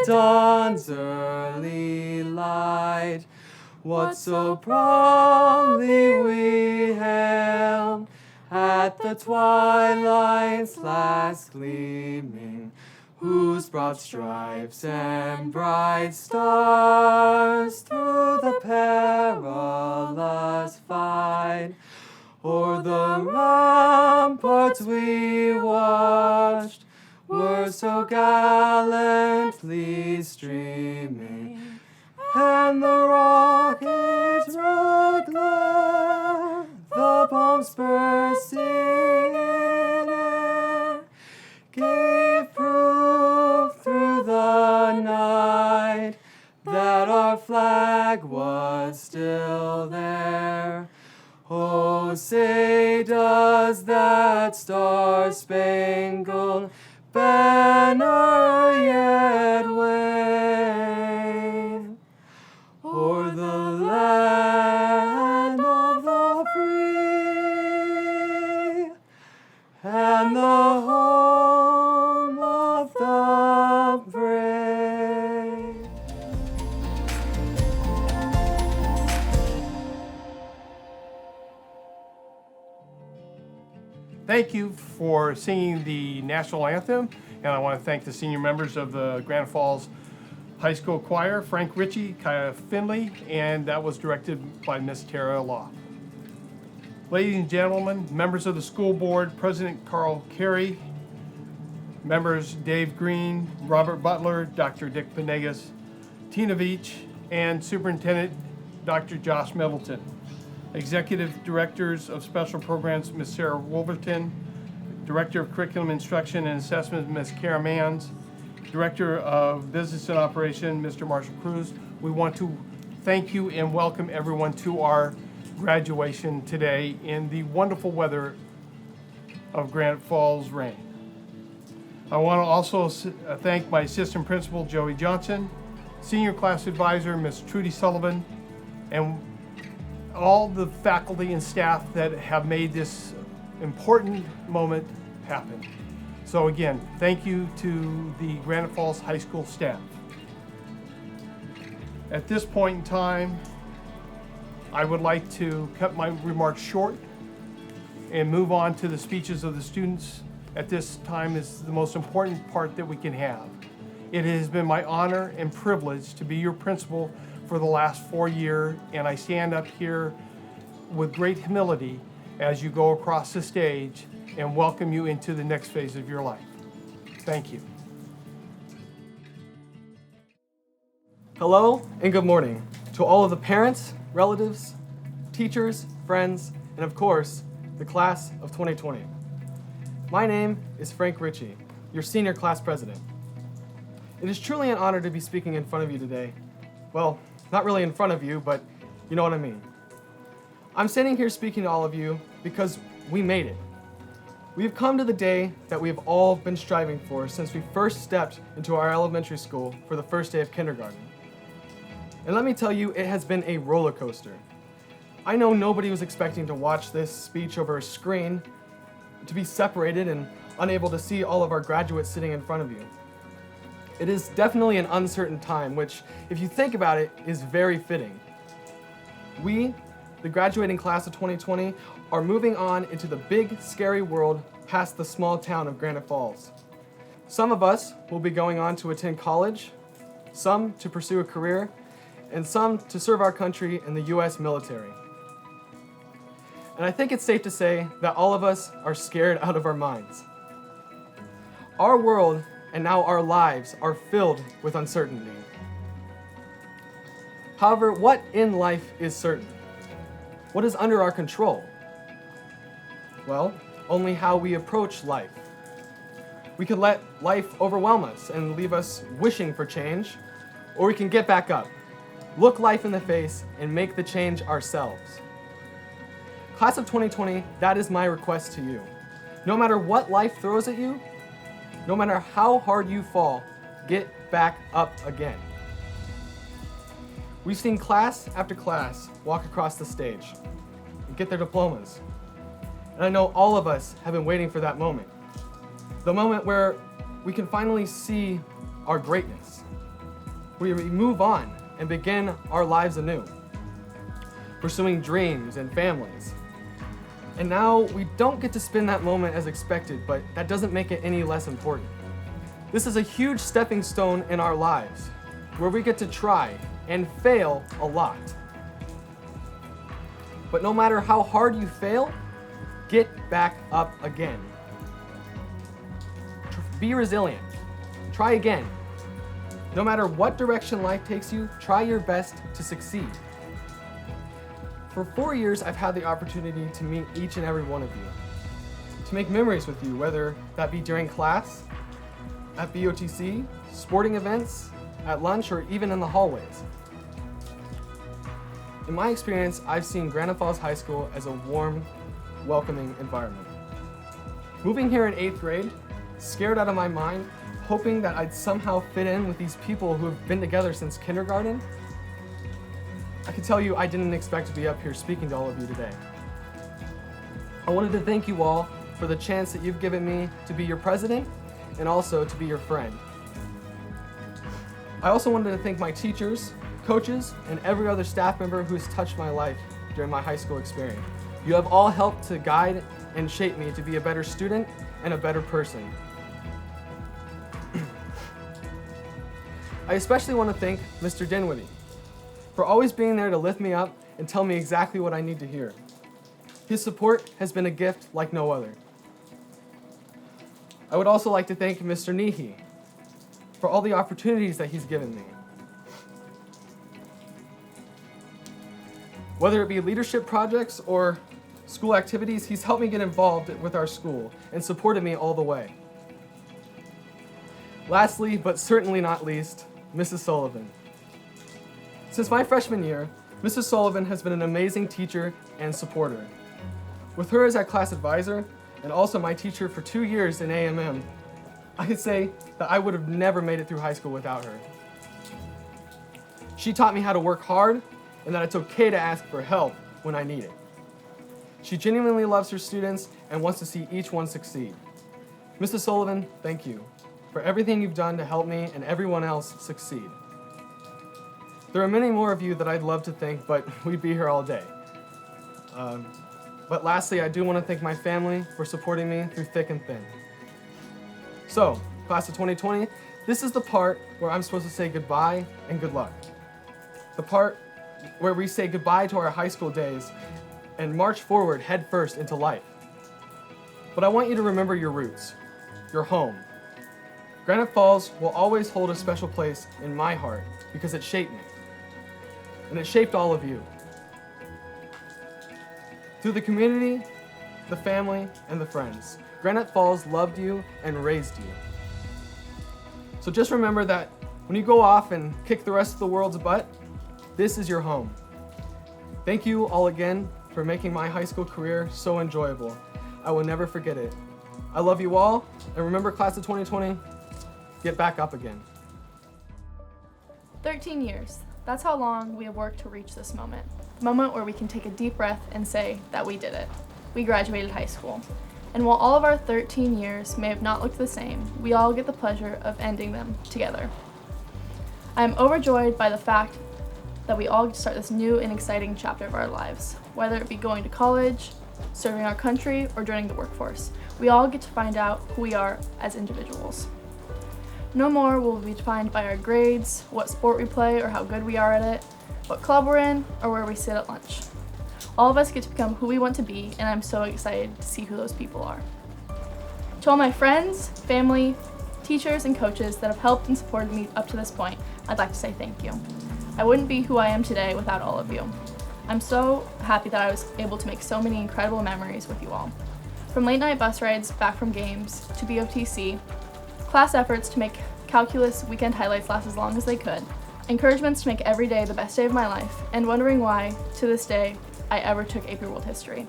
the dawn's early light, what so proudly we hailed at the twilight's last gleaming, whose broad stripes and bright stars through the perilous fight o'er the ramparts we watched were so gallantly streaming, and the rocket's red glare, the bombs bursting in air, gave proof through the night that our flag was still there. Oh, say does that star-spangled banner yet wave o'er the land of the free and the home of the brave? Thank you for singing the national anthem, and I want to thank the senior members of the Granite Falls High School Choir, Frank Ritchie, Kaya Finley, and that was directed by Miss Tara Law. Ladies and gentlemen, members of the school board, President Carl Carey, members Dave Green, Robert Butler, Dr. Dick Panegas, Tina Veach, and Superintendent Dr. Josh Middleton. Executive Directors of Special Programs, Ms. Sarah Wolverton, Director of Curriculum Instruction and Assessment, Ms. Kara Manns, Director of Business and Operation, Mr. Marshall Cruz. We want to thank you and welcome everyone to our graduation today in the wonderful weather of Granite Falls rain. I want to also thank my Assistant Principal, Joey Johnson, Senior Class Advisor, Ms. Trudy Sullivan, and all the faculty and staff that have made this important moment happen. So again, thank you to the Granite Falls High School staff. At this point in time, I would like to cut my remarks short and move on to the speeches of the students. At this time is the most important part that we can have. It has been my honor and privilege to be your principal for the last 4 years, and I stand up here with great humility as you go across the stage and welcome you into the next phase of your life. Thank you. Hello and good morning to all of the parents, relatives, teachers, friends, and of course, the class of 2020. My name is Frank Ritchie, your senior class president. It is truly an honor to be speaking in front of you today. Well, not really in front of you, but you know what I mean. I'm standing here speaking to all of you because we made it. We've come to the day that we have all been striving for since we first stepped into our elementary school for the first day of kindergarten. And let me tell you, it has been a roller coaster. I know nobody was expecting to watch this speech over a screen, to be separated and unable to see all of our graduates sitting in front of you. It is definitely an uncertain time, which, if you think about it, is very fitting. We, the graduating class of 2020, are moving on into the big, scary world past the small town of Granite Falls. Some of us will be going on to attend college, some to pursue a career, and some to serve our country in the U.S. military. And I think it's safe to say that all of us are scared out of our minds. Our world and now our lives are filled with uncertainty. However, what in life is certain? What is under our control? Well, only how we approach life. We can let life overwhelm us and leave us wishing for change, or we can get back up, look life in the face, and make the change ourselves. Class of 2020, that is my request to you. No matter what life throws at you, no matter how hard you fall, get back up again. We've seen class after class walk across the stage and get their diplomas. And I know all of us have been waiting for that moment. The moment where we can finally see our greatness. where we move on and begin our lives anew, pursuing dreams and families. And now we don't get to spend that moment as expected, but that doesn't make it any less important. This is a huge stepping stone in our lives, where we get to try and fail a lot. But no matter how hard you fail, get back up again. Be resilient. Try again. No matter what direction life takes you, try your best to succeed. For 4 years, I've had the opportunity to meet each and every one of you, to make memories with you, whether that be during class, at BOTC, sporting events, at lunch, or even in the hallways. In my experience, I've seen Granite Falls High School as a warm, welcoming environment. Moving here in 8th grade, scared out of my mind, hoping that I'd somehow fit in with these people who have been together since kindergarten, I can tell you I didn't expect to be up here speaking to all of you today. I wanted to thank you all for the chance that you've given me to be your president and also to be your friend. I also wanted to thank my teachers, coaches, and every other staff member who has touched my life during my high school experience. You have all helped to guide and shape me to be a better student and a better person. I especially want to thank Mr. Dinwiddie for always being there to lift me up and tell me exactly what I need to hear. His support has been a gift like no other. I would also like to thank Mr. Nehe for all the opportunities that he's given me. Whether it be leadership projects or school activities, he's helped me get involved with our school and supported me all the way. Lastly, but certainly not least, Mrs. Sullivan. Since my freshman year, Mrs. Sullivan has been an amazing teacher and supporter. With her as our class advisor, and also my teacher for 2 years in AMM, I could say that I would have never made it through high school without her. She taught me how to work hard and that it's okay to ask for help when I need it. She genuinely loves her students and wants to see each one succeed. Mrs. Sullivan, thank you for everything you've done to help me and everyone else succeed. There are many more of you that I'd love to thank, but we'd be here all day. But lastly, I do want to thank my family for supporting me through thick and thin. So, class of 2020, this is the part where I'm supposed to say goodbye and good luck. The part where we say goodbye to our high school days and march forward head first into life. But I want you to remember your roots, your home. Granite Falls will always hold a special place in my heart because it shaped me. And it shaped all of you. Through the community, the family, and the friends, Granite Falls loved you and raised you. So just remember that when you go off and kick the rest of the world's butt, this is your home. Thank you all again for making my high school career so enjoyable. I will never forget it. I love you all, and remember, class of 2020, get back up again. 13 years. That's how long we have worked to reach this moment. The moment where we can take a deep breath and say that we did it. We graduated high school. And while all of our 13 years may have not looked the same, we all get the pleasure of ending them together. I am overjoyed by the fact that we all get to start this new and exciting chapter of our lives. Whether it be going to college, serving our country, or joining the workforce, we all get to find out who we are as individuals. No more will we be defined by our grades, what sport we play or how good we are at it, what club we're in, or where we sit at lunch. All of us get to become who we want to be, and I'm so excited to see who those people are. To all my friends, family, teachers, and coaches that have helped and supported me up to this point, I'd like to say thank you. I wouldn't be who I am today without all of you. I'm so happy that I was able to make so many incredible memories with you all. From late night bus rides back from games to BOTC, class efforts to make calculus weekend highlights last as long as they could, encouragements to make every day the best day of my life, and wondering why, to this day, I ever took AP World History.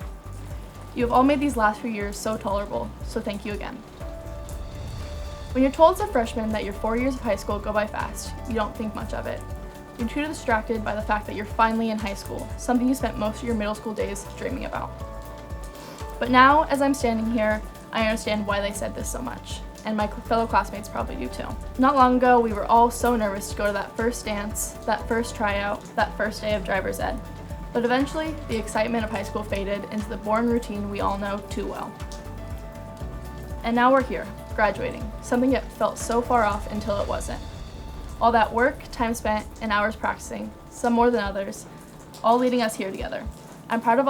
You have all made these last few years so tolerable, so thank you again. When you're told as a freshman that your 4 years of high school go by fast, you don't think much of it. You're too distracted by the fact that you're finally in high school, something you spent most of your middle school days dreaming about. But now, as I'm standing here, I understand why they said this so much. and my fellow classmates probably do too. Not long ago, we were all so nervous to go to that first dance, that first tryout, that first day of driver's ed. But eventually, the excitement of high school faded into the boring routine we all know too well. And now we're here, graduating, something that felt so far off until it wasn't. All that work, time spent, and hours practicing, some more than others, all leading us here together. I'm proud of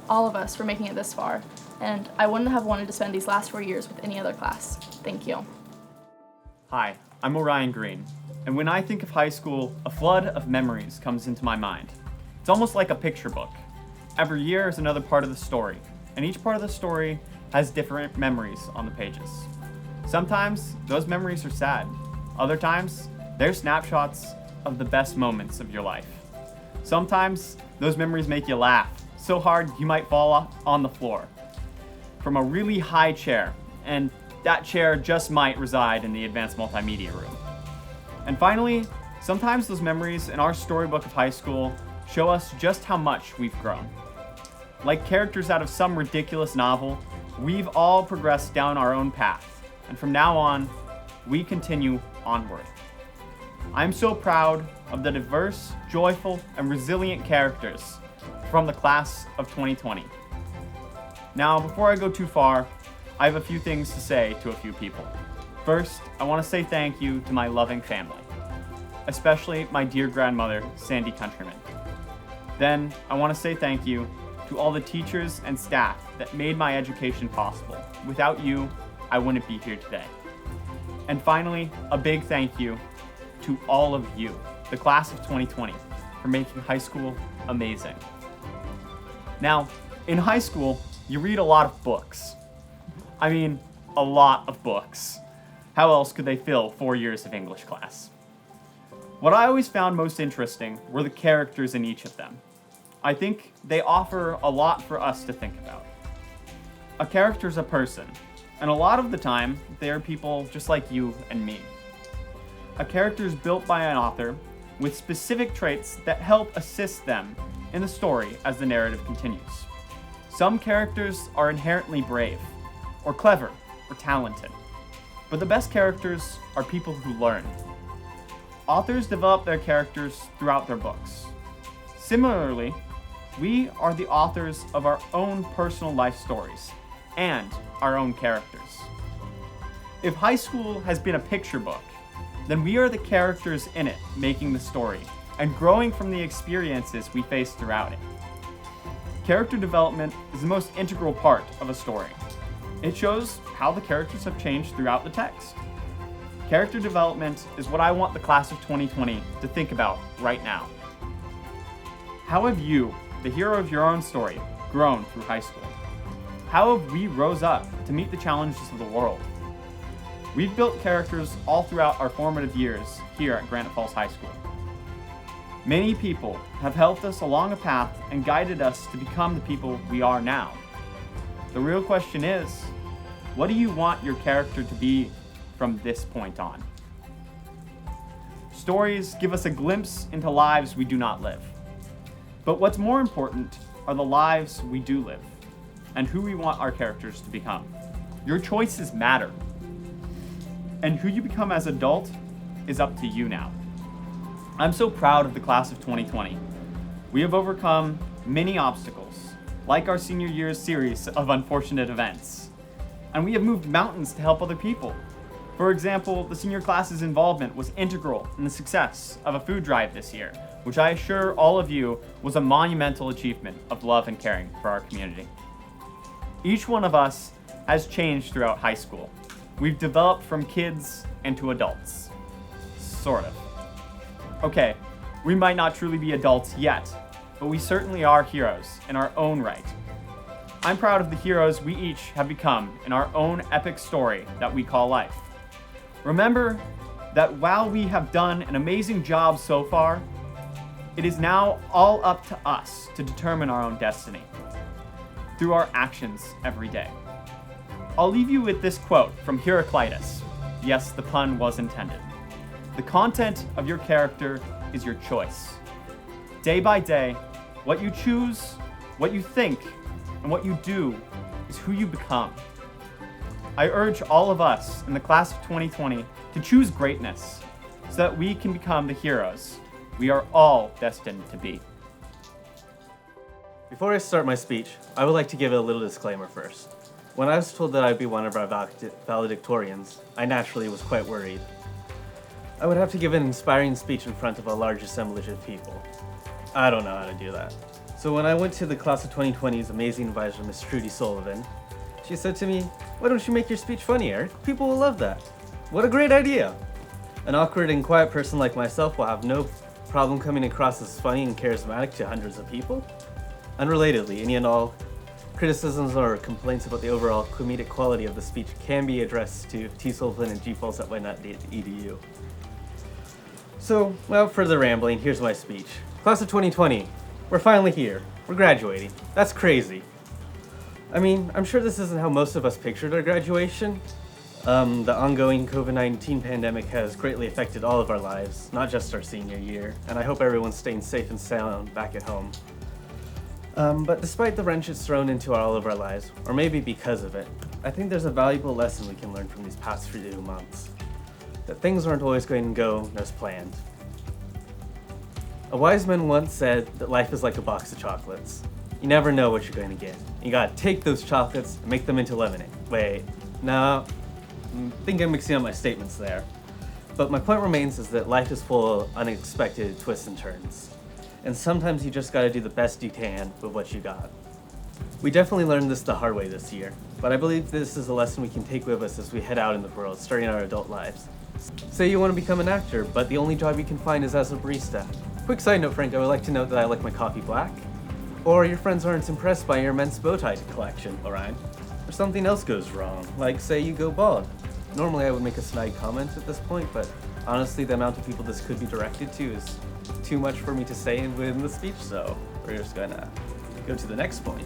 all of us for making it this far, and I wouldn't have wanted to spend these last 4 years with any other class. Thank you. Hi, I'm Orion Green, and when I think of high school, a flood of memories comes into my mind. It's almost like a picture book. Every year is another part of the story, and each part of the story has different memories on the pages. Sometimes those memories are sad. Other times, they're snapshots of the best moments of your life. Sometimes those memories make you laugh so hard you might fall on the floor from a really high chair, and that chair just might reside in the advanced multimedia room. And finally, sometimes those memories in our storybook of high school show us just how much we've grown. Like characters out of some ridiculous novel, we've all progressed down our own path, and from now on, we continue onward. I'm so proud of the diverse, joyful, and resilient characters from the class of 2020. Now, before I go too far, I have a few things to say to a few people. First, I want to say thank you to my loving family, especially my dear grandmother, Sandy Countryman. Then, I want to say thank you to all the teachers and staff that made my education possible. Without you, I wouldn't be here today. And finally, a big thank you to all of you, the class of 2020, for making high school amazing. Now, in high school, you read a lot of books. I mean, a lot of books. How else could they fill 4 years of English class? What I always found most interesting were the characters in each of them. I think they offer a lot for us to think about. A character's a person, and a lot of the time, they are people just like you and me. A character is built by an author with specific traits that help assist them in the story as the narrative continues. Some characters are inherently brave, or clever, or talented. But the best characters are people who learn. Authors develop their characters throughout their books. Similarly, we are the authors of our own personal life stories and our own characters. If high school has been a picture book, then we are the characters in it making the story and growing from the experiences we face throughout it. Character development is the most integral part of a story. It shows how the characters have changed throughout the text. Character development is what I want the class of 2020 to think about right now. How have you, the hero of your own story, grown through high school? How have we rose up to meet the challenges of the world? We've built characters all throughout our formative years here at Granite Falls High School. Many people have helped us along a path and guided us to become the people we are now. The real question is, what do you want your character to be from this point on? Stories give us a glimpse into lives we do not live. But what's more important are the lives we do live and who we want our characters to become. Your choices matter. And who you become as an adult is up to you now. I'm so proud of the class of 2020. We have overcome many obstacles, like our senior year's series of unfortunate events. And we have moved mountains to help other people. For example, the senior class's involvement was integral in the success of a food drive this year, which I assure all of you was a monumental achievement of love and caring for our community. Each one of us has changed throughout high school. We've developed from kids into adults. Sort of. Okay, we might not truly be adults yet, but we certainly are heroes in our own right. I'm proud of the heroes we each have become in our own epic story that we call life. Remember that while we have done an amazing job so far, it is now all up to us to determine our own destiny through our actions every day. I'll leave you with this quote from Heraclitus. Yes, the pun was intended. The content of your character is your choice. Day by day, what you choose, what you think, and what you do is who you become. I urge all of us in the class of 2020 to choose greatness so that we can become the heroes we are all destined to be. Before I start my speech, I would like to give a little disclaimer first. When I was told that I'd be one of our valedictorians, I naturally was quite worried. I would have to give an inspiring speech in front of a large assemblage of people. I don't know how to do that. So when I went to the class of 2020's amazing advisor, Miss Trudy Sullivan, she said to me, "Why don't you make your speech funny, Eric? People will love that." What a great idea! An awkward and quiet person like myself will have no problem coming across as funny and charismatic to hundreds of people. Unrelatedly, any and all criticisms or complaints about the overall comedic quality of the speech can be addressed to tsullivan@gfalls.whatnot.edu. So, without further rambling, here's my speech. Class of 2020, we're finally here. We're graduating. That's crazy. I mean, I'm sure this isn't how most of us pictured our graduation. The ongoing COVID-19 pandemic has greatly affected all of our lives, not just our senior year, and I hope everyone's staying safe and sound back at home. But despite the wrench it's thrown into all of our lives, or maybe because of it, I think there's a valuable lesson we can learn from these past few months. That things aren't always going to go as planned. A wise man once said that life is like a box of chocolates. You never know what you're going to get. You gotta take those chocolates and make them into lemonade. Wait, no, I think I'm mixing up my statements there. But my point remains is that life is full of unexpected twists and turns. And sometimes you just gotta do the best you can with what you got. We definitely learned this the hard way this year, but I believe this is a lesson we can take with us as we head out in the world, starting our adult lives. Say you want to become an actor, but the only job you can find is as a barista. Quick side note, Frank, I would like to note that I like my coffee black. Or your friends aren't impressed by your immense bow tie collection, Orion. Or something else goes wrong, like say you go bald. Normally I would make a snide comment at this point, but honestly the amount of people this could be directed to is too much for me to say within the speech, so we're just gonna go to the next point.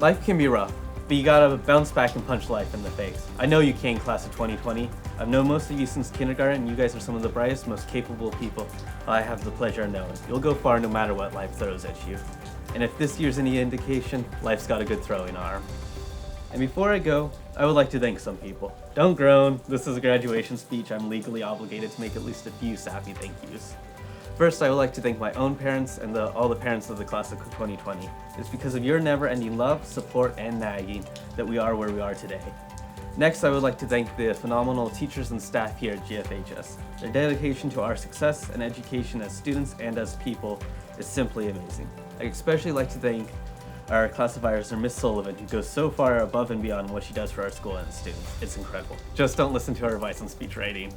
Life can be rough, but you gotta bounce back and punch life in the face. I know you can, class of 2020. I've known most of you since kindergarten, and you guys are some of the brightest, most capable people I have the pleasure of knowing. You'll go far no matter what life throws at you. And if this year's any indication, life's got a good throwing arm. And before I go, I would like to thank some people. Don't groan, this is a graduation speech. I'm legally obligated to make at least a few sappy thank yous. First, I would like to thank my own parents and all the parents of the class of 2020. It's because of your never-ending love, support, and nagging that we are where we are today. Next, I would like to thank the phenomenal teachers and staff here at GFHS. Their dedication to our success and education as students and as people is simply amazing. I'd especially like to thank our class advisor, Miss Sullivan, who goes so far above and beyond what she does for our school and its students. It's incredible. Just don't listen to her advice on speech writing.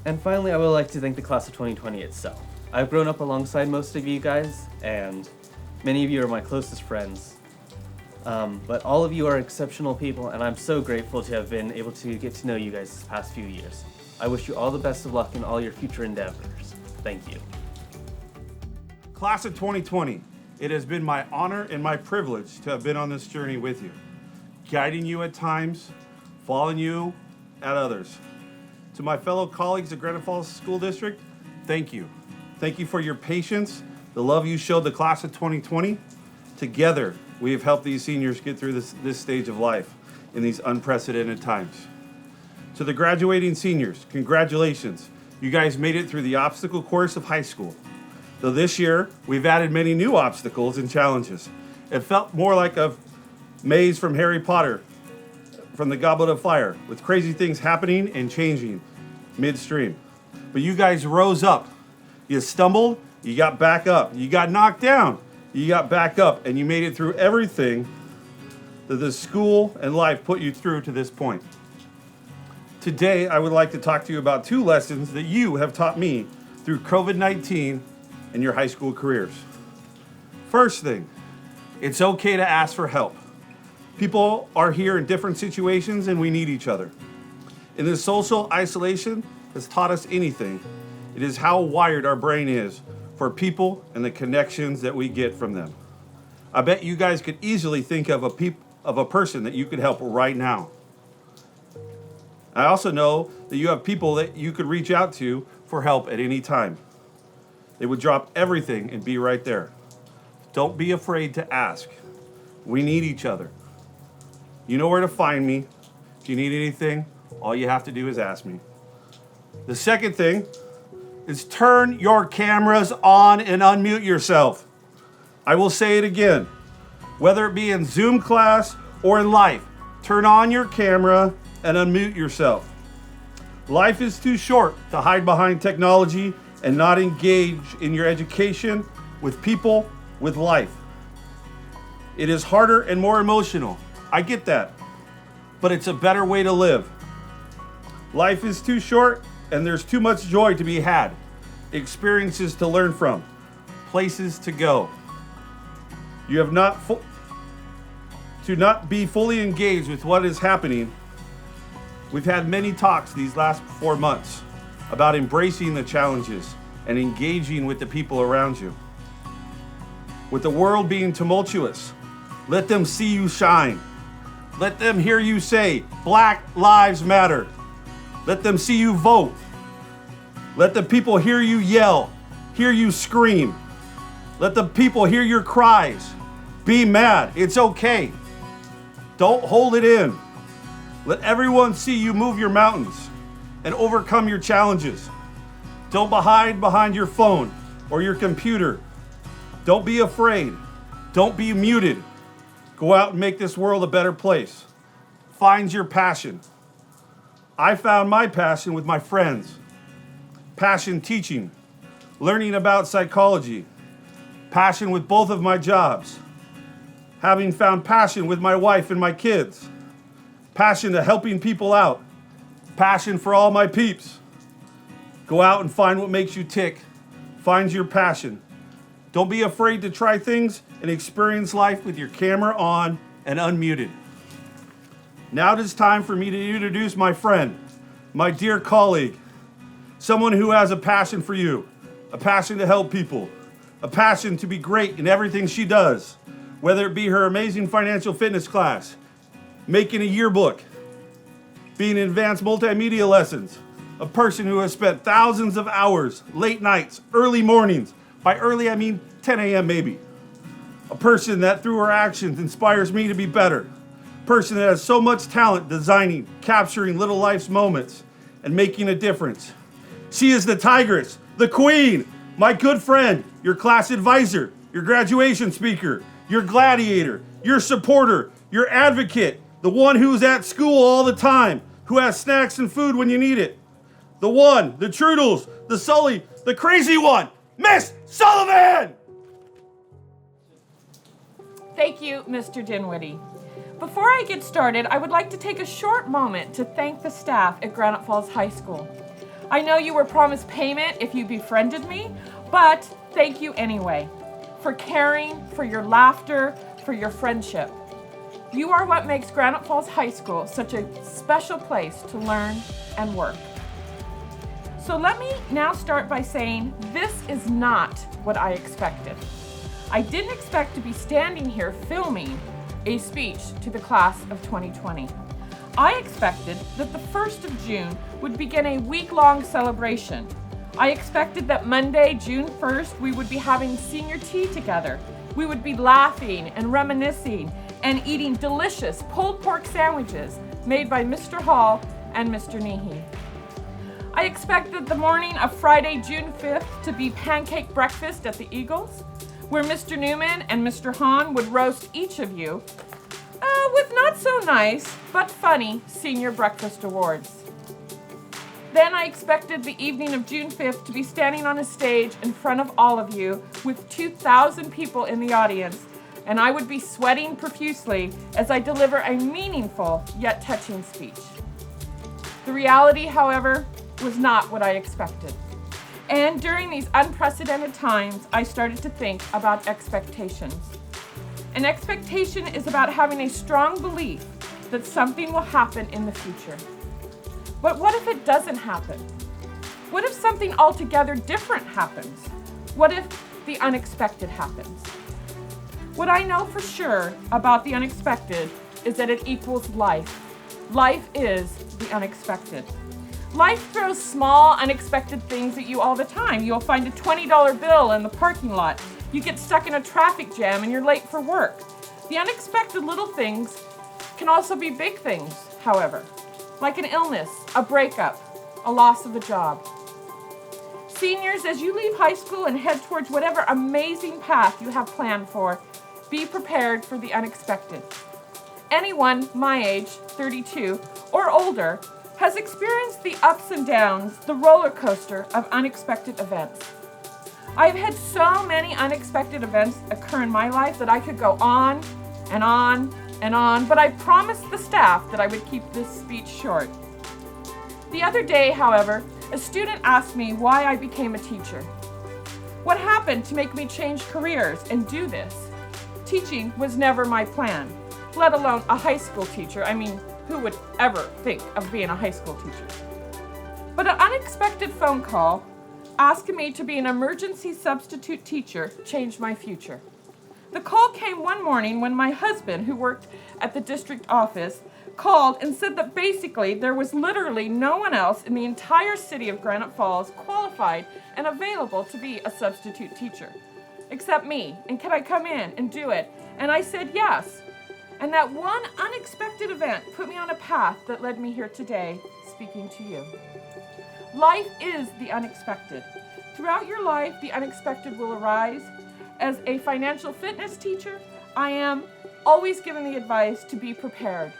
And finally, I would like to thank the class of 2020 itself. I've grown up alongside most of you guys, and many of you are my closest friends. But all of you are exceptional people, and I'm so grateful to have been able to get to know you guys this past few years. I wish you all the best of luck in all your future endeavors. Thank you. Class of 2020, it has been my honor and my privilege to have been on this journey with you, guiding you at times, following you at others. To my fellow colleagues at Granite Falls School District, thank you. Thank you for your patience, the love you showed the class of 2020. Together, we have helped these seniors get through this stage of life in these unprecedented times. To the graduating seniors, congratulations. You guys made it through the obstacle course of high school. Though this year, we've added many new obstacles and challenges. It felt more like a maze from Harry Potter, from the Goblet of Fire, with crazy things happening and changing midstream. But you guys rose up. You stumbled, you got back up. You got knocked down, you got back up, and you made it through everything that the school and life put you through to this point. Today, I would like to talk to you about 2 lessons that you have taught me through COVID-19 and your high school careers. First thing, it's okay to ask for help. People are here in different situations and we need each other. And this social isolation has taught us anything. It is how wired our brain is for people and the connections that we get from them. I bet you guys could easily think of a person that you could help right now. I also know that you have people that you could reach out to for help at any time. They would drop everything and be right there. Don't be afraid to ask. We need each other. You know where to find me. If you need anything, all you have to do is ask me. The second thing is turn your cameras on and unmute yourself. I will say it again. Whether it be in Zoom class or in life, turn on your camera and unmute yourself. Life is too short to hide behind technology and not engage in your education with people, with life. It is harder and more emotional. I get that. But it's a better way to live. Life is too short and there's too much joy to be had, experiences to learn from, places to go. You have to not be fully engaged with what is happening. We've had many talks these last 4 months about embracing the challenges and engaging with the people around you. With the world being tumultuous, let them see you shine. Let them hear you say, Black Lives Matter. Let them see you vote. Let the people hear you yell, hear you scream. Let the people hear your cries. Be mad, it's okay. Don't hold it in. Let everyone see you move your mountains and overcome your challenges. Don't hide behind your phone or your computer. Don't be afraid. Don't be muted. Go out and make this world a better place. Find your passion. I found my passion with my friends. Passion teaching, learning about psychology. Passion with both of my jobs. Having found passion with my wife and my kids. Passion to helping people out. Passion for all my peeps. Go out and find what makes you tick. Find your passion. Don't be afraid to try things and experience life with your camera on and unmuted. Now it is time for me to introduce my friend, my dear colleague, someone who has a passion for you, a passion to help people, a passion to be great in everything she does, whether it be her amazing financial fitness class, making a yearbook, being in advanced multimedia lessons, a person who has spent thousands of hours, late nights, early mornings. By early, I mean 10 a.m. maybe. A person that through her actions inspires me to be better. A person that has so much talent designing, capturing little life's moments, and making a difference. She is the Tigress, the Queen, my good friend, your class advisor, your graduation speaker, your gladiator, your supporter, your advocate, the one who's at school all the time, who has snacks and food when you need it. The one, the Trudels, the Sully, the crazy one, Miss Sullivan! Thank you, Mr. Dinwiddie. Before I get started, I would like to take a short moment to thank the staff at Granite Falls High School. I know you were promised payment if you befriended me, but thank you anyway. For caring, for your laughter, for your friendship. You are what makes Granite Falls High School such a special place to learn and work. So let me now start by saying this is not what I expected. I didn't expect to be standing here filming a speech to the class of 2020. I expected that the 1st of June would begin a week-long celebration. I expected that Monday, June 1st, we would be having senior tea together. We would be laughing and reminiscing and eating delicious pulled pork sandwiches made by Mr. Hall and Mr. Nehe. I expected the morning of Friday, June 5th to be pancake breakfast at the Eagles, where Mr. Newman and Mr. Hahn would roast each of you with not so nice, but funny senior breakfast awards. Then I expected the evening of June 5th to be standing on a stage in front of all of you with 2,000 people in the audience, and I would be sweating profusely as I deliver a meaningful yet touching speech. The reality, however, was not what I expected. And during these unprecedented times, I started to think about expectations. An expectation is about having a strong belief that something will happen in the future. But what if it doesn't happen? What if something altogether different happens? What if the unexpected happens? What I know for sure about the unexpected is that it equals life. Life is the unexpected. Life throws small, unexpected things at you all the time. You'll find a $20 bill in the parking lot. You get stuck in a traffic jam and you're late for work. The unexpected little things can also be big things, however. like an illness, a breakup, a loss of a job. Seniors, as you leave high school and head towards whatever amazing path you have planned for, be prepared for the unexpected. Anyone my age, 32, or older, has experienced the ups and downs, the roller coaster of unexpected events. I've had so many unexpected events occur in my life that I could go on and on and on, but I promised the staff that I would keep this speech short. The other day, however, a student asked me why I became a teacher. What happened to make me change careers and do this? Teaching was never my plan, let alone a high school teacher. I mean, who would ever think of being a high school teacher? But an unexpected phone call asking me to be an emergency substitute teacher changed my future. The call came one morning when my husband, who worked at the district office, called and said that basically there was literally no one else in the entire city of Granite Falls qualified and available to be a substitute teacher, except me, and could I come in and do it? And I said yes. And that one unexpected event put me on a path that led me here today, speaking to you. Life is the unexpected. Throughout your life, the unexpected will arise. As a financial fitness teacher, I am always given the advice to be prepared.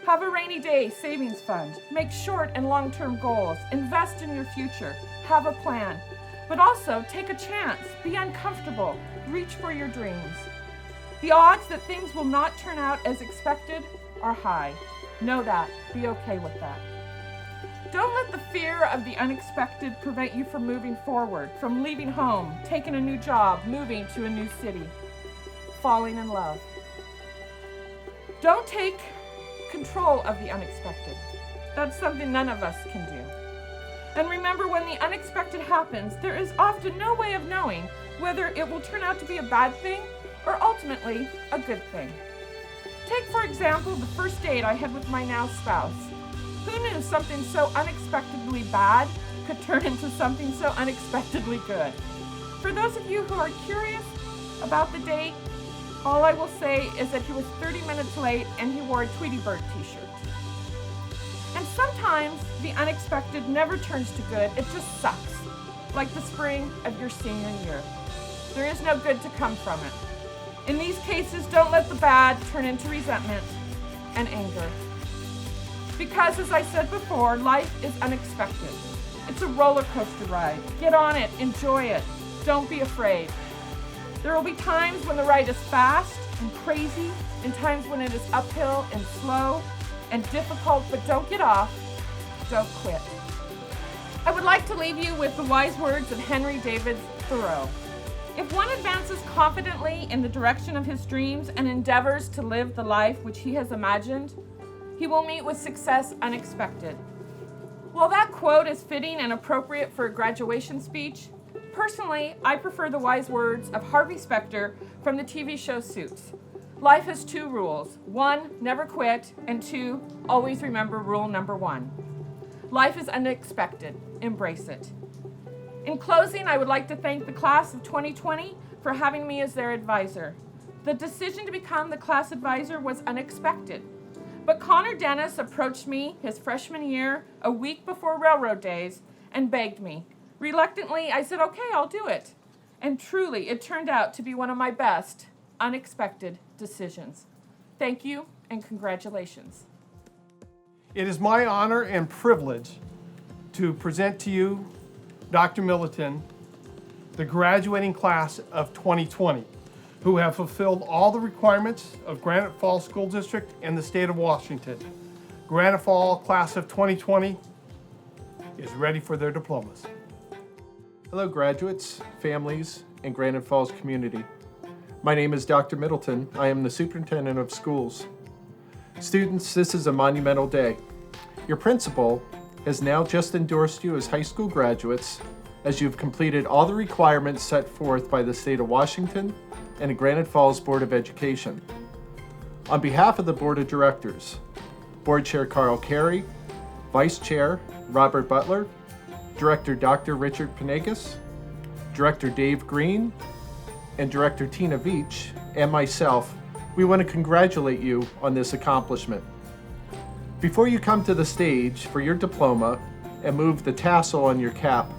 Have a rainy day savings fund. Make short and long-term goals. Invest in your future. Have a plan. But also take a chance. Be uncomfortable. Reach for your dreams. The odds that things will not turn out as expected are high. Know that. Be okay with that. Don't let the fear of the unexpected prevent you from moving forward, from leaving home, taking a new job, moving to a new city, falling in love. Don't take control of the unexpected. That's something none of us can do. And remember, when the unexpected happens, there is often no way of knowing whether it will turn out to be a bad thing or ultimately a good thing. Take, for example, the first date I had with my now spouse. Who knew something so unexpectedly bad could turn into something so unexpectedly good? For those of you who are curious about the date, all I will say is that he was 30 minutes late and he wore a Tweety Bird t-shirt. And sometimes the unexpected never turns to good, it just sucks, like the spring of your senior year. There is no good to come from it. In these cases, don't let the bad turn into resentment and anger. Because, as I said before, life is unexpected. It's a roller coaster ride. Get on it, enjoy it. Don't be afraid. There will be times when the ride is fast and crazy, and times when it is uphill and slow and difficult, but don't get off, don't quit. I would like to leave you with the wise words of Henry David Thoreau. If one advances confidently in the direction of his dreams and endeavors to live the life which he has imagined, he will meet with success unexpected. While that quote is fitting and appropriate for a graduation speech, personally, I prefer the wise words of Harvey Specter from the TV show Suits. Life has two rules. 1, never quit, and 2, always remember rule number 1. Life is unexpected. Embrace it. In closing, I would like to thank the class of 2020 for having me as their advisor. The decision to become the class advisor was unexpected. But Connor Dennis approached me his freshman year, a week before railroad days, and begged me. Reluctantly, I said, okay, I'll do it. And truly, it turned out to be one of my best unexpected decisions. Thank you, and congratulations. It is my honor and privilege to present to you, Dr. Middleton, the graduating class of 2020, who have fulfilled all the requirements of Granite Falls School District and the state of Washington. Granite Falls class of 2020 is ready for their diplomas. Hello graduates, families, and Granite Falls community. My name is Dr. Middleton. I am the Superintendent of Schools. Students, this is a monumental day. Your principal has now just endorsed you as high school graduates as you've completed all the requirements set forth by the state of Washington and the Granite Falls Board of Education. On behalf of the Board of Directors, Board Chair Carl Carey, Vice Chair Robert Butler, Director Dr. Richard Panegas, Director Dave Green, and Director Tina Veach, and myself, we want to congratulate you on this accomplishment. Before you come to the stage for your diploma and move the tassel on your cap,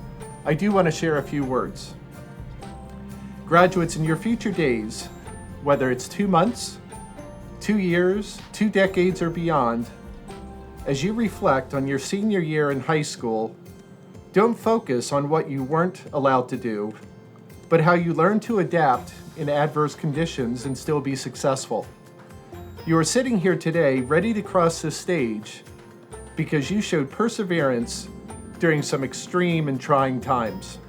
I do want to share a few words. Graduates, in your future days, whether it's 2 months, 2 years, 2 decades, or beyond, as you reflect on your senior year in high school, don't focus on what you weren't allowed to do, but how you learned to adapt in adverse conditions and still be successful. You are sitting here today ready to cross this stage because you showed perseverance during some extreme and trying times.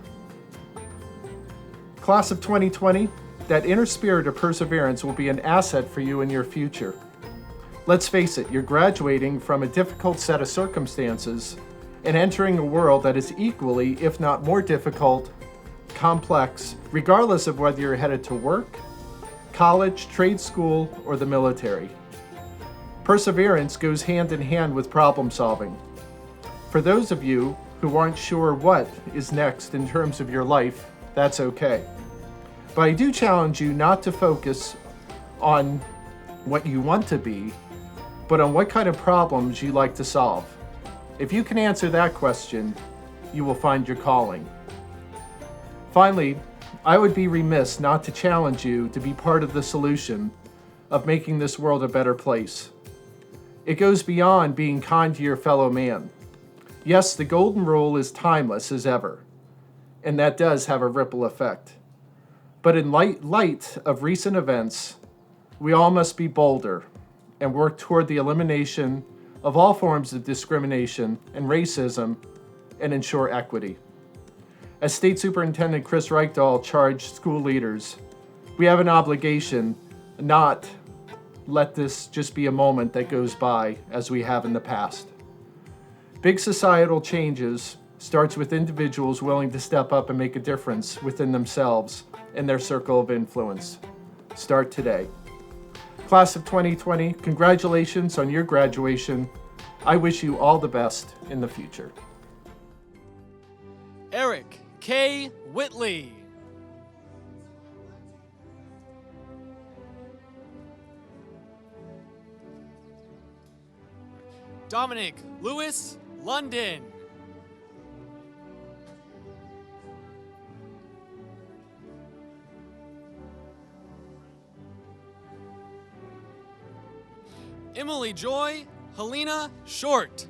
Class of 2020, that inner spirit of perseverance will be an asset for you in your future. Let's face it, you're graduating from a difficult set of circumstances and entering a world that is equally, if not more difficult, complex, regardless of whether you're headed to work, college, trade school, or the military. Perseverance goes hand in hand with problem solving. For those of you who aren't sure what is next in terms of your life, that's okay. But I do challenge you not to focus on what you want to be, but on what kind of problems you like to solve. If you can answer that question, you will find your calling. Finally, I would be remiss not to challenge you to be part of the solution of making this world a better place. It goes beyond being kind to your fellow man. Yes, the golden rule is timeless as ever, and that does have a ripple effect. But in light of recent events, we all must be bolder and work toward the elimination of all forms of discrimination and racism and ensure equity. As State Superintendent Chris Reichdahl charged school leaders, we have an obligation not let this just be a moment that goes by as we have in the past. Big societal changes starts with individuals willing to step up and make a difference within themselves and their circle of influence. Start today. Class of 2020, congratulations on your graduation. I wish you all the best in the future. Eric K. Whitley. Dominic Lewis London. Emily Joy Helena Short.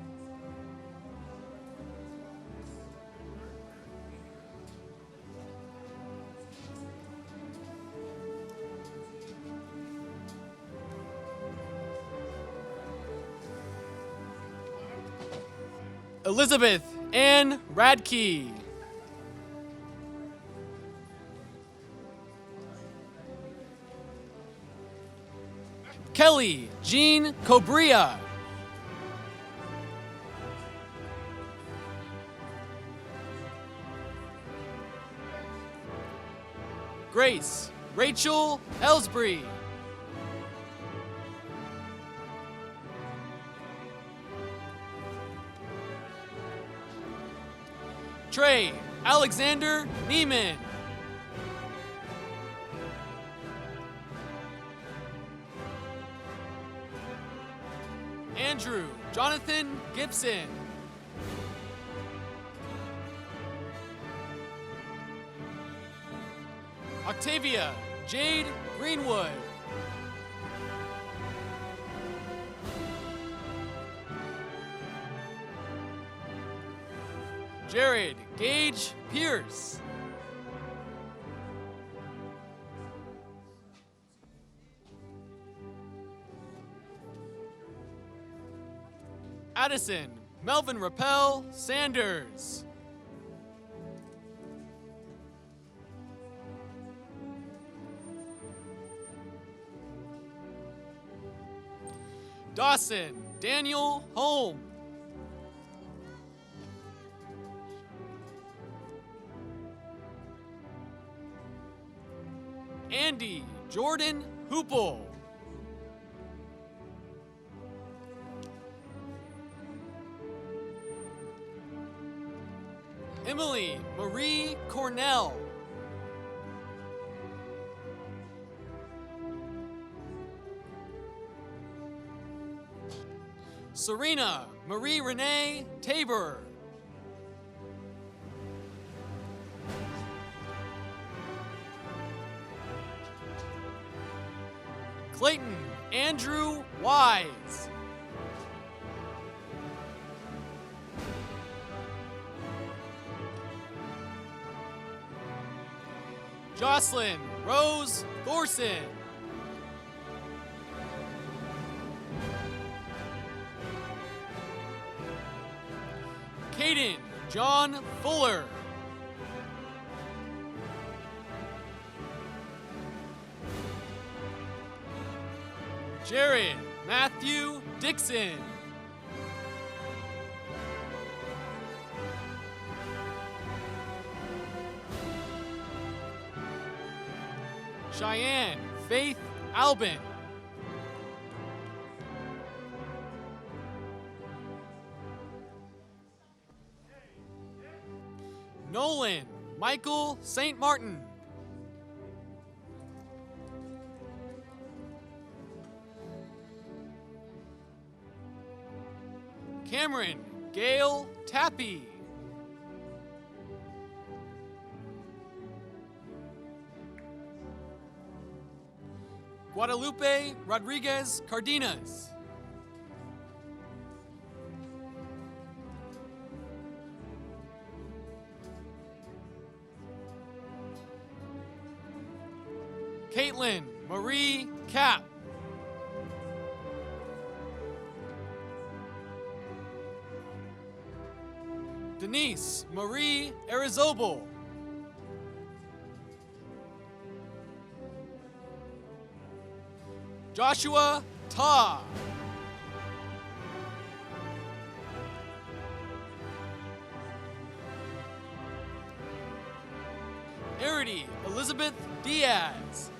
Elizabeth Ann Radke. Kelly Jean Cobria. Grace Rachel Ellsbury. Trey Alexander Neiman. Andrew Jonathan Gibson. Octavia Jade Greenwood. Jared Gage Pierce. Addison Melvin Rappel Sanders. Dawson Daniel Holm. Andy Jordan Hoople. Emily Marie Cornell. Serena Marie Renee Tabor. Clayton Andrew Wise. Jocelyn Rose Thorson. Caden John Fuller. Jared Matthew Dixon. Cheyenne Faith Albin. Nolan Michael St. Martin. Cameron Gail Tappy. Guadalupe Rodriguez Cardenas. Caitlin Marie Cap. Denise Marie Arizobal. Joshua Ta. Arity Elizabeth Diaz.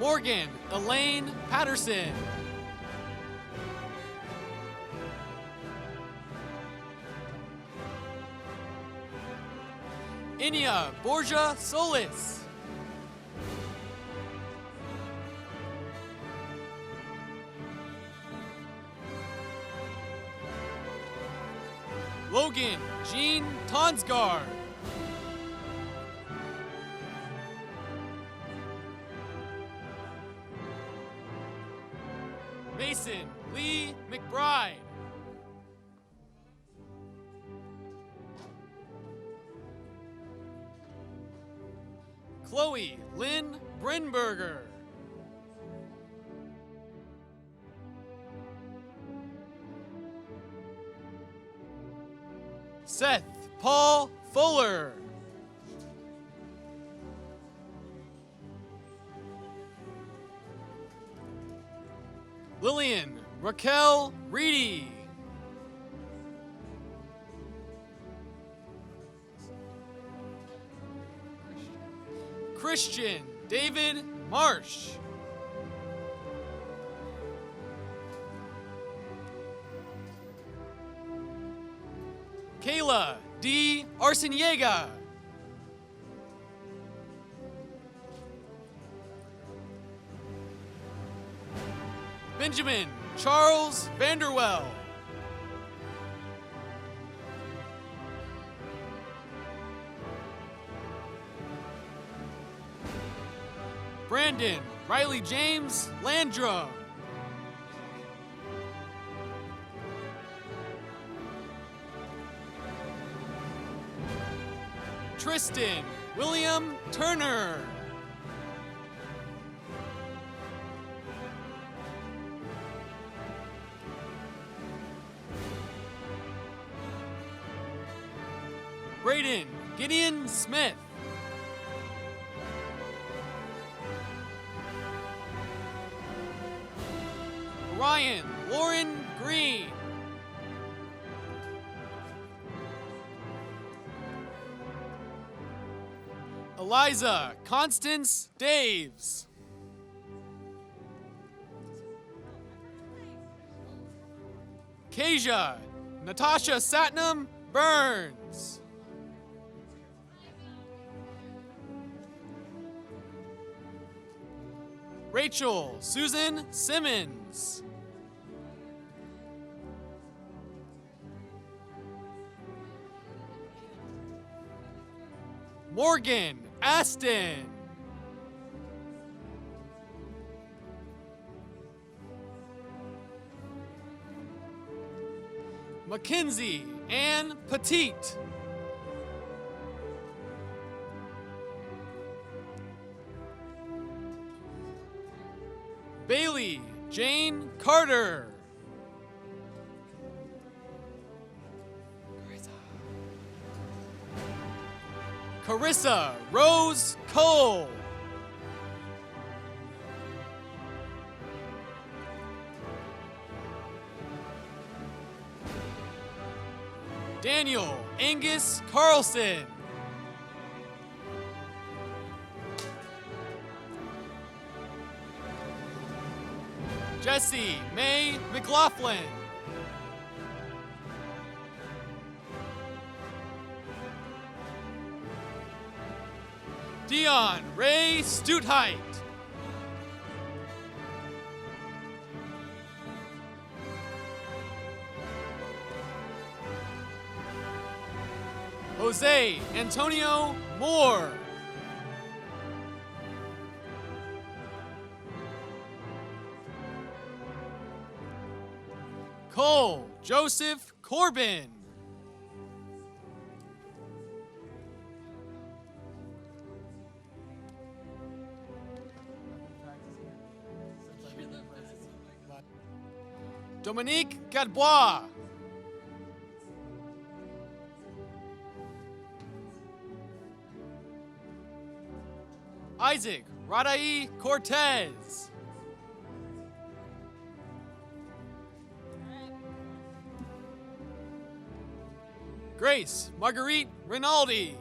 Morgan Elaine Patterson. Inia Borgia Solis. Logan Jean Tonsgard. Mason Lee McBride. Chloe Lynn Brinberger. Seth Paul Fuller. Lillian Raquel Reedy. Christian David Marsh. Kayla D. Arciniega. Benjamin Charles Vanderwell. Brandon Riley James Landrum. Tristan William Turner. Braden Gideon Smith. Ryan Lauren Green. Eliza Constance Daves. Kasia Natasha Satnam Burns. Rachel Susan Simmons. Morgan Aston. Mackenzie Ann Petite. Bailey Jane Carter. Carissa Rose Cole. Daniel Angus Carlson. Jesse May McLaughlin. Dion Ray Stutheit. Jose Antonio Moore. Cole Joseph Corbin. Dominique Gadbois. Isaac Radai Cortez. Grace Marguerite Rinaldi.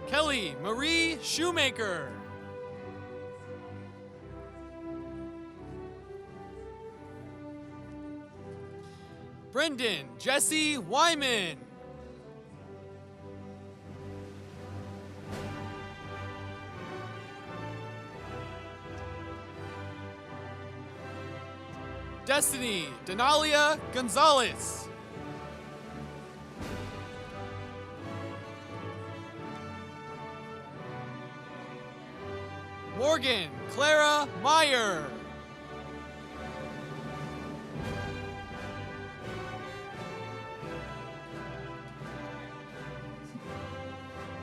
Kelly Marie Shoemaker. Brendan Jesse Wyman. Destiny Denalia Gonzalez. Morgan Clara Meyer.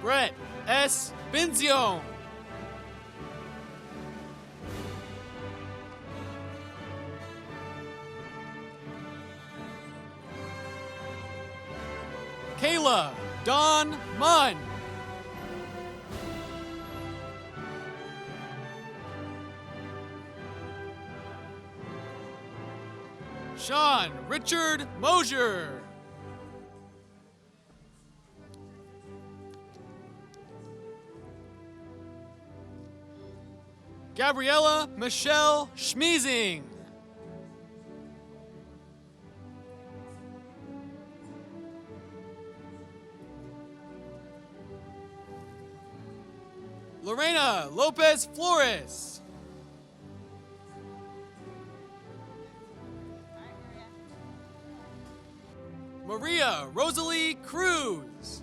Brett S. Benzion. Kayla Dawn Munn. Sean Richard Mosier. Gabriella Michelle Schmiesing. Lorena Lopez Flores. Maria Rosalie Cruz.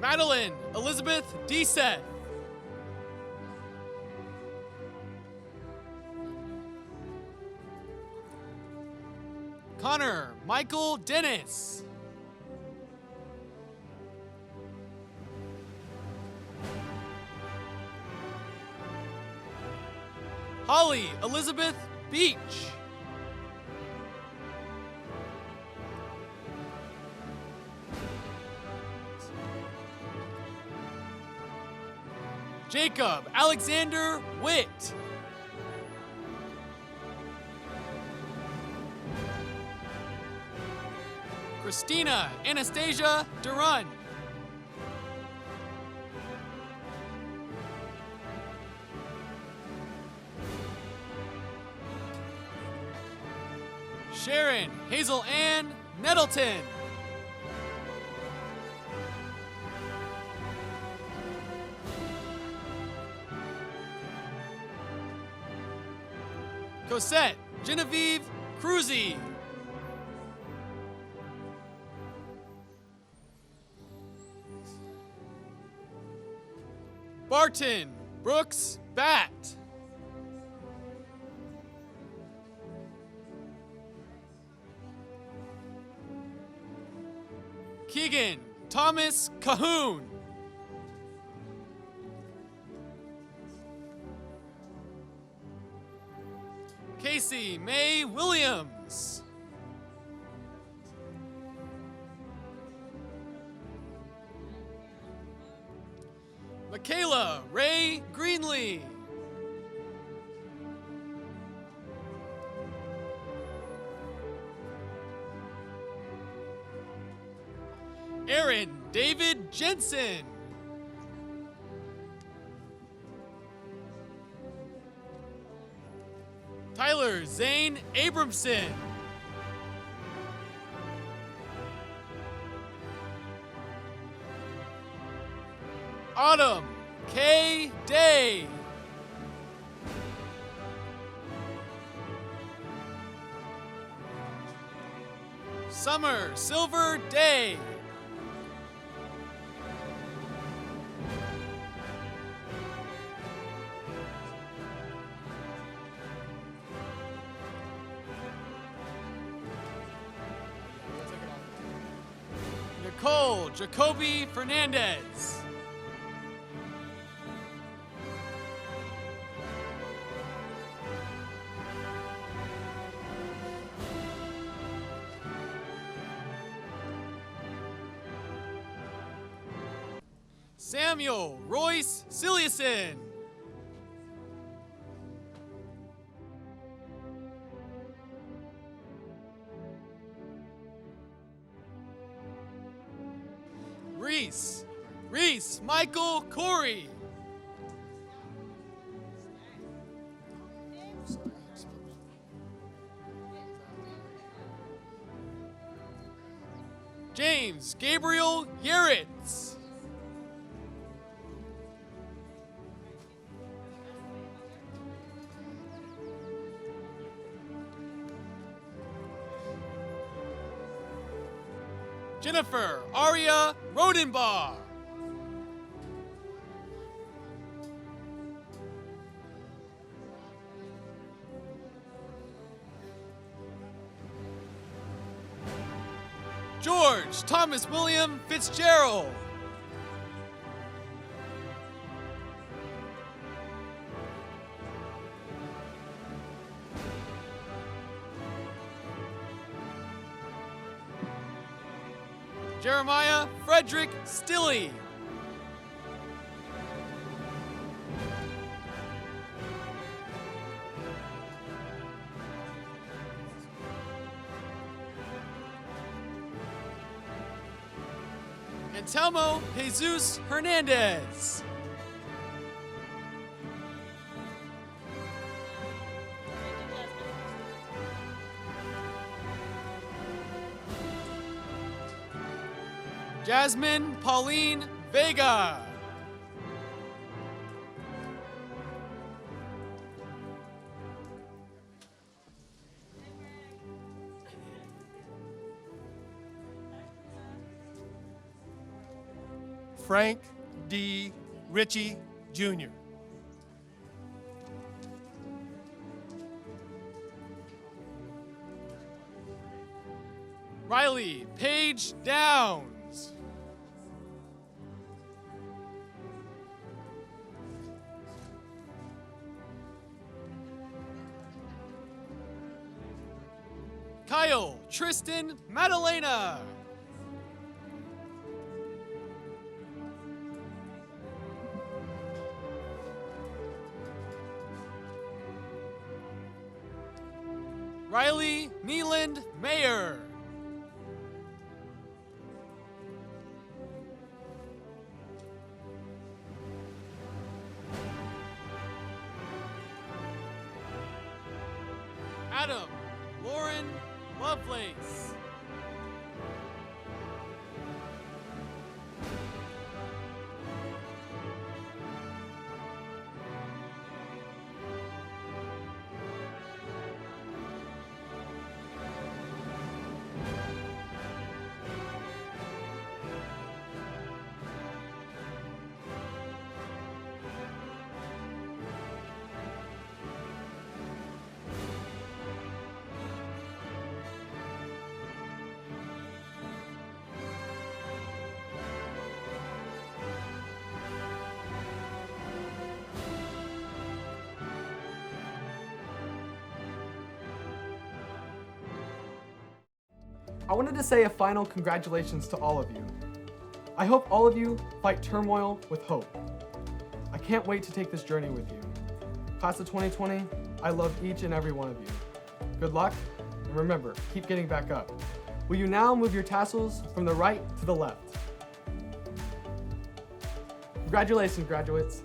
Madeline Elizabeth Deset. Connor Michael Dennis. Holly Elizabeth Beach. Jacob Alexander Witt. Christina Anastasia Durun. Sharon Hazel Ann Nettleton. Cosette Genevieve Cruzy. Barton Brooks Batt. Keegan Thomas Cahoon. Casey May Williams. Michaela Ray Greenlee. Aaron David Jensen. Tyler Zane Abramson. Autumn K. Day. Summer Silver Day. Nicole Jacoby Fernandez. Samuel Royce Cilliason. Reese Michael Corey. James Gabriel Yaritz. Jennifer Aria Rodenbaugh. George Thomas William Fitzgerald. Jeremiah Frederick Stilley. Antelmo Jesus Hernandez. Jasmine Pauline Vega. Frank D. Ritchie, Jr. Riley Paige Downs. Kyle Tristan Madalena. Riley Neeland Mayer. Adam Lauren Lovelace. I wanted to say a final congratulations to all of you. I hope all of you fight turmoil with hope. I can't wait to take this journey with you. Class of 2020, I love each and every one of you. Good luck, and remember, keep getting back up. Will you now move your tassels from the right to the left? Congratulations, graduates.